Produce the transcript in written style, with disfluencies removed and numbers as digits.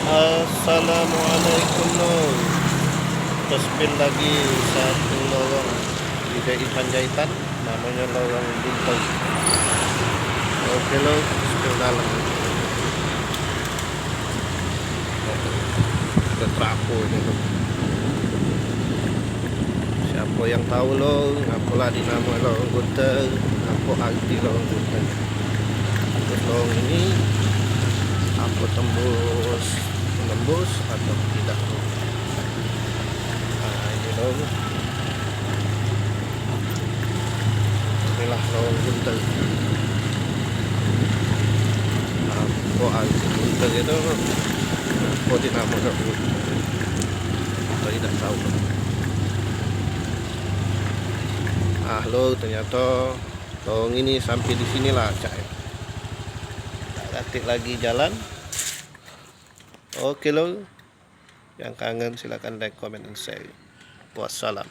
Assalamualaikum lo. Terspin lagi satu lorong Jl.D.I Panjaitan, namanya lorong Gunter. Oke lo, spill dalam. Ke trapo ini lo. Siapa yang tahu lo, ngapalah dinamo lorong Gunter, apa arti lorong Gunter? Terus lorong ini apa menembus atau tidak? Nah, ini lorong. Inilah lorong Gunter. Apa arti Gunter itu? Apa dinamo lorong Gunter? Kita tidak tahu. Lo ternyata lorong ini sampai di sinilah cak. Ganti lagi jalan. Oke lo, yang kangen silakan like, comment, dan share. Wassalam.